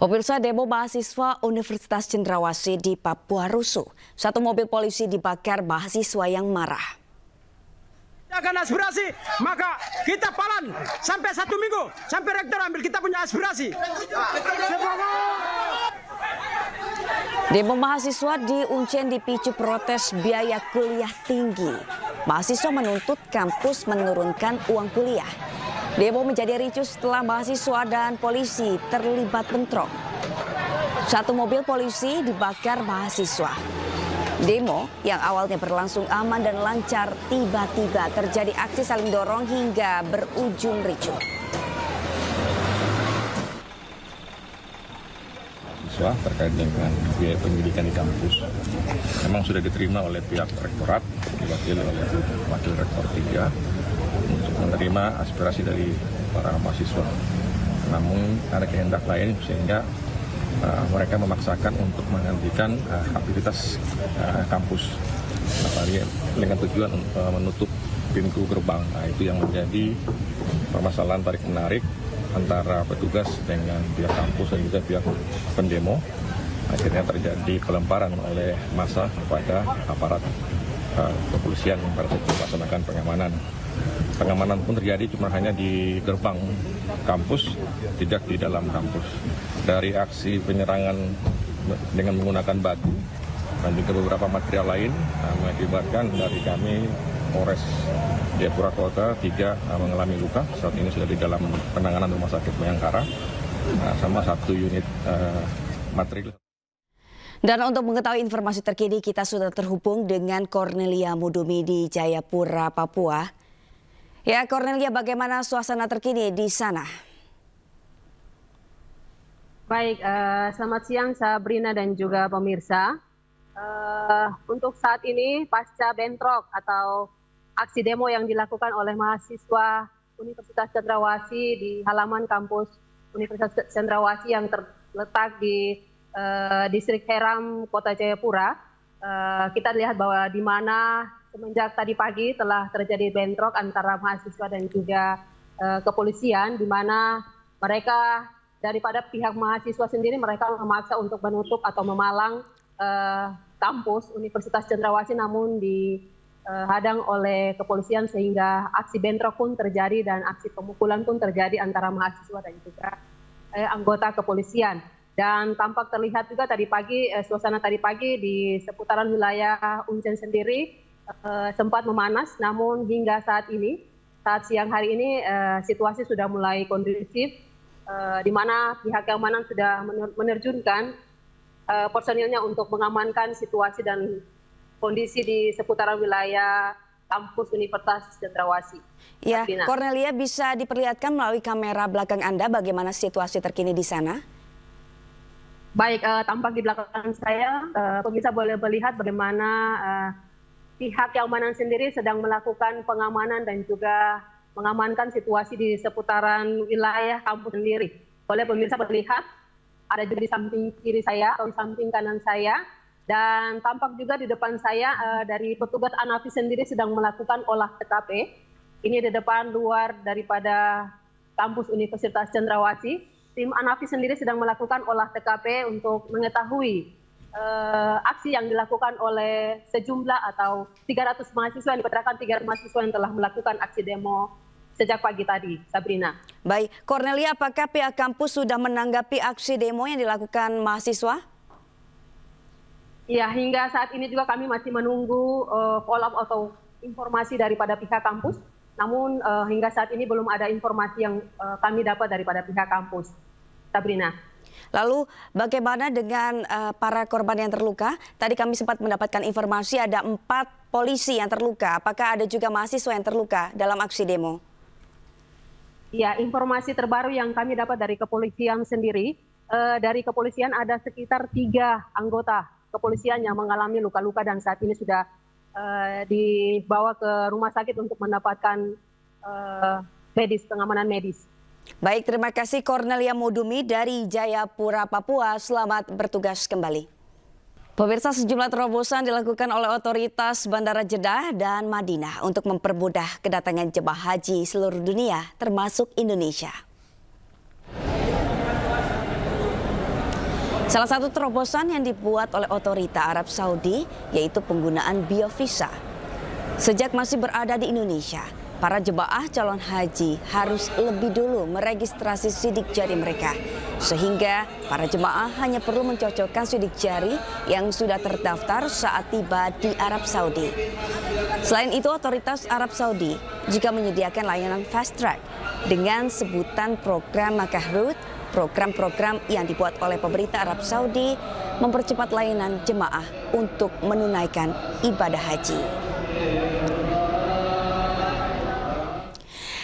Pemirsa, demo mahasiswa Universitas Cendrawasih di Papua rusuh. Satu mobil polisi dibakar mahasiswa yang marah. Akan aspirasi, maka kita palan sampai 1 minggu, sampai rektor ambil kita punya aspirasi. Demo mahasiswa di Uncen dipicu protes biaya kuliah tinggi. Mahasiswa menuntut kampus menurunkan uang kuliah. Demo menjadi ricuh setelah mahasiswa dan polisi terlibat bentrok. Satu mobil polisi dibakar mahasiswa. Demo yang awalnya berlangsung aman dan lancar tiba-tiba terjadi aksi saling dorong hingga berujung ricuh. Siswa terkait dengan biaya pendidikan di kampus memang sudah diterima oleh pihak rektorat, diwakili oleh Wakil Rektor 3 untuk menerima aspirasi dari para mahasiswa. Namun ada kehendak lain sehingga mereka memaksakan untuk menghentikan aktivitas kampus, apalagi dengan tujuan menutup pintu gerbang. Nah, itu yang menjadi permasalahan tarik menarik antara petugas dengan pihak kampus dan juga pihak pendemo. Akhirnya terjadi pelemparan oleh massa kepada aparat kepolisian yang pada saat itu melaksanakan pengamanan. Pengamanan pun terjadi cuma hanya di gerbang kampus, tidak di dalam kampus. Dari aksi penyerangan dengan menggunakan batu dan juga beberapa material lain mengakibatkan dari kami Polres Jayapura Kota 3 mengalami luka. Saat ini sudah di dalam penanganan Rumah Sakit Bayangkara sama 1 unit material. Dan untuk mengetahui informasi terkini kita sudah terhubung dengan Cornelia Mudumi di Jayapura, Papua. Ya, Cornelia, bagaimana suasana terkini di sana? Baik, selamat siang Sabrina dan juga pemirsa. Untuk saat ini pasca bentrok atau aksi demo yang dilakukan oleh mahasiswa Universitas Cendrawasih di halaman kampus Universitas Cendrawasih yang terletak di Distrik Heram, Kota Jayapura, kita lihat bahwa di mana semenjak tadi pagi telah terjadi bentrok antara mahasiswa dan juga kepolisian, di mana mereka daripada pihak mahasiswa sendiri mereka memaksa untuk menutup atau memalang kampus Universitas Cendrawasih, namun dihadang oleh kepolisian sehingga aksi bentrok pun terjadi dan aksi pemukulan pun terjadi antara mahasiswa dan juga anggota kepolisian. Dan tampak terlihat juga tadi pagi, suasana tadi pagi di seputaran wilayah Uncen sendiri sempat memanas, namun hingga saat ini, saat siang hari ini situasi sudah mulai kondusif, di mana pihak keamanan sudah menerjunkan personilnya untuk mengamankan situasi dan kondisi di seputaran wilayah kampus Universitas Cendrawasih. Ya, Cornelia, bisa diperlihatkan melalui kamera belakang Anda bagaimana situasi terkini di sana? Baik, tampak di belakang saya, pemirsa boleh melihat bagaimana pihak keamanan sendiri sedang melakukan pengamanan dan juga mengamankan situasi di seputaran wilayah kampus sendiri. Boleh pemirsa melihat, ada juga di samping kiri saya atau di samping kanan saya, dan tampak juga di depan saya dari petugas ANAFI sendiri sedang melakukan olah TKP. Ini di depan luar daripada kampus Universitas Cendrawasih. Tim ANAFI sendiri sedang melakukan olah TKP untuk mengetahui aksi yang dilakukan oleh sejumlah atau 300 mahasiswa, yang diperkirakan 300 mahasiswa yang telah melakukan aksi demo sejak pagi tadi, Sabrina. Baik, Cornelia, apakah pihak kampus sudah menanggapi aksi demo yang dilakukan mahasiswa? Ya, hingga saat ini juga kami masih menunggu follow up atau informasi daripada pihak kampus. Namun hingga saat ini belum ada informasi yang kami dapat daripada pihak kampus, Sabrina. Lalu bagaimana dengan para korban yang terluka? Tadi kami sempat mendapatkan informasi ada 4 polisi yang terluka. Apakah ada juga mahasiswa yang terluka dalam aksi demo? Ya, informasi terbaru yang kami dapat dari kepolisian sendiri, dari kepolisian ada sekitar 3 anggota kepolisian yang mengalami luka-luka dan saat ini sudah dibawa ke rumah sakit untuk mendapatkan pengamanan medis. Baik, terima kasih Cornelia Mudumi dari Jayapura, Papua. Selamat bertugas kembali. Pemirsa, sejumlah terobosan dilakukan oleh otoritas Bandara Jeddah dan Madinah untuk mempermudah kedatangan jemaah haji seluruh dunia, termasuk Indonesia. Salah satu terobosan yang dibuat oleh otorita Arab Saudi yaitu penggunaan biovisa. Sejak masih berada di Indonesia, para jemaah calon haji harus lebih dulu meregistrasi sidik jari mereka, sehingga para jemaah hanya perlu mencocokkan sidik jari yang sudah terdaftar saat tiba di Arab Saudi. Selain itu, otoritas Arab Saudi juga menyediakan layanan fast track dengan sebutan program Makkah Route. Program-program yang dibuat oleh pemerintah Arab Saudi mempercepat layanan jemaah untuk menunaikan ibadah haji.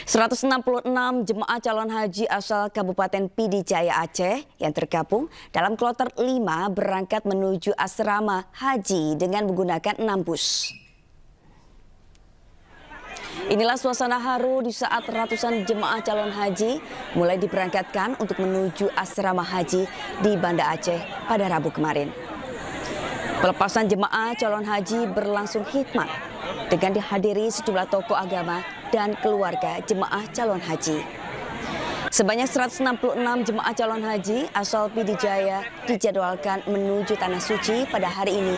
166 jemaah calon haji asal Kabupaten Pidijaya Aceh yang tergabung dalam kloter 5 berangkat menuju asrama haji dengan menggunakan 6 bus. Inilah suasana haru di saat ratusan jemaah calon haji mulai diberangkatkan untuk menuju asrama haji di Banda Aceh pada Rabu kemarin. Pelepasan jemaah calon haji berlangsung hikmat dengan dihadiri sejumlah tokoh agama dan keluarga jemaah calon haji. Sebanyak 166 jemaah calon haji asal Pidijaya dijadwalkan menuju Tanah Suci pada hari ini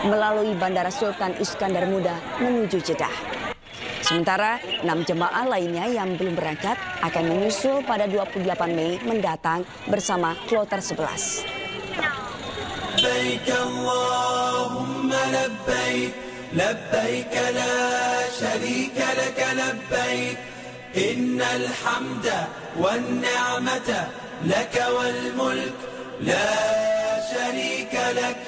melalui Bandara Sultan Iskandar Muda menuju Jeddah. Sementara 6 jemaah lainnya yang belum berangkat akan menyusul pada 28 Mei mendatang bersama kloter 11. لبيك اللهم لبيك لبيك لا شريك لك لبيك إن الحمد والنعمة لك والملك لا شريك لك.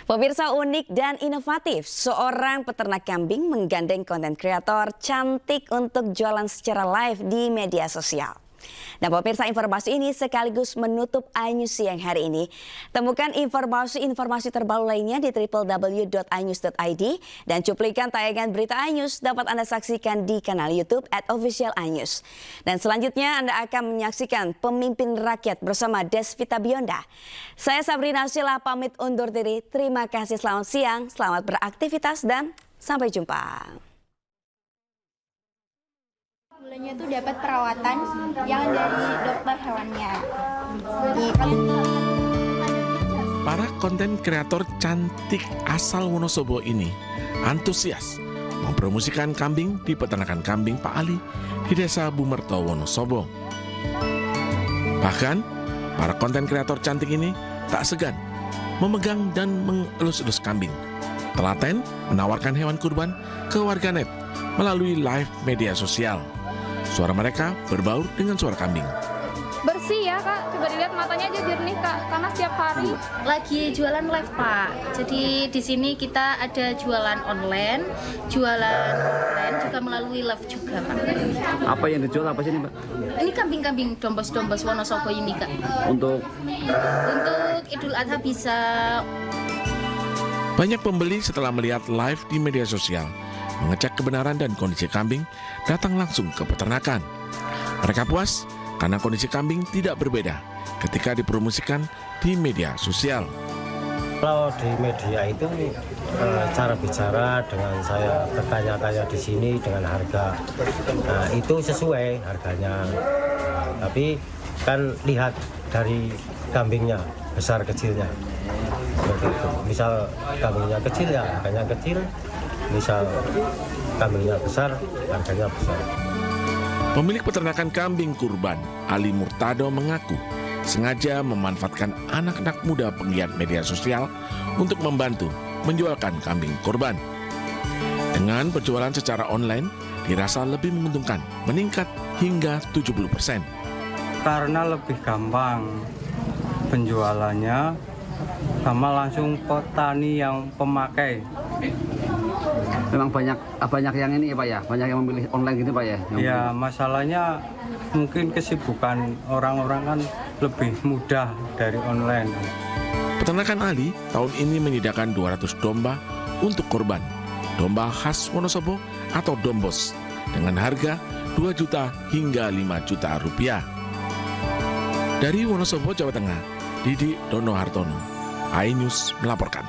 Pemirsa, unik dan inovatif, seorang peternak kambing menggandeng konten kreator cantik untuk jualan secara live di media sosial. Nah, pemirsa, informasi ini sekaligus menutup iNews siang hari ini. Temukan informasi terbaru lainnya di www.inews.id dan cuplikan tayangan berita iNews dapat Anda saksikan di kanal YouTube @official_inews. Dan selanjutnya Anda akan menyaksikan Pemimpin Rakyat bersama Desvita Bionda. Saya Sabrina Sila pamit undur diri. Terima kasih, selamat siang, selamat beraktivitas dan sampai jumpa. Bulannya itu dapat perawatan yang dari dokter hewannya. Para konten kreator cantik asal Wonosobo ini antusias mempromosikan kambing di peternakan kambing Pak Ali di Desa Bumerto, Wonosobo. Bahkan, para konten kreator cantik ini tak segan memegang dan mengelus-elus kambing. Telaten menawarkan hewan kurban ke warganet melalui live media sosial. Suara mereka berbaur dengan suara kambing. Bersih ya Kak, coba dilihat matanya aja jernih Kak, karena setiap hari. Lagi jualan live Pak, jadi di sini kita ada jualan online, jualan offline juga melalui live juga Pak. Apa yang dijual apa sih ini Mbak? Ini kambing-kambing dombos-dombos Wonosobo ini Kak. Untuk Idul Adha bisa. Banyak pembeli setelah melihat live di media sosial, mengecek kebenaran dan kondisi kambing, datang langsung ke peternakan. Mereka puas karena kondisi kambing tidak berbeda ketika dipromosikan di media sosial. Kalau di media itu cara bicara dengan saya bertanya-tanya di sini dengan harga, nah itu sesuai harganya. Tapi kan lihat dari kambingnya, besar kecilnya. Seperti itu. Misal kambingnya kecil ya harganya kecil, misal kambingnya besar harganya besar. Pemilik peternakan kambing kurban, Ali Murtado, mengaku sengaja memanfaatkan anak-anak muda penggiat media sosial untuk membantu menjualkan kambing kurban. Dengan berjualan secara online, dirasa lebih menguntungkan, meningkat hingga 70%. Karena lebih gampang penjualannya, sama langsung petani yang pemakai. memang banyak yang ini ya Pak ya, banyak yang memilih online gitu Pak ya. Ya masalahnya mungkin kesibukan orang-orang kan lebih mudah dari online. Peternakan Ali tahun ini menyediakan 200 domba untuk kurban. Domba khas Wonosobo atau dombos dengan harga 2 juta hingga 5 juta rupiah. Dari Wonosobo, Jawa Tengah, Didi Dono Hartono, iNews melaporkan.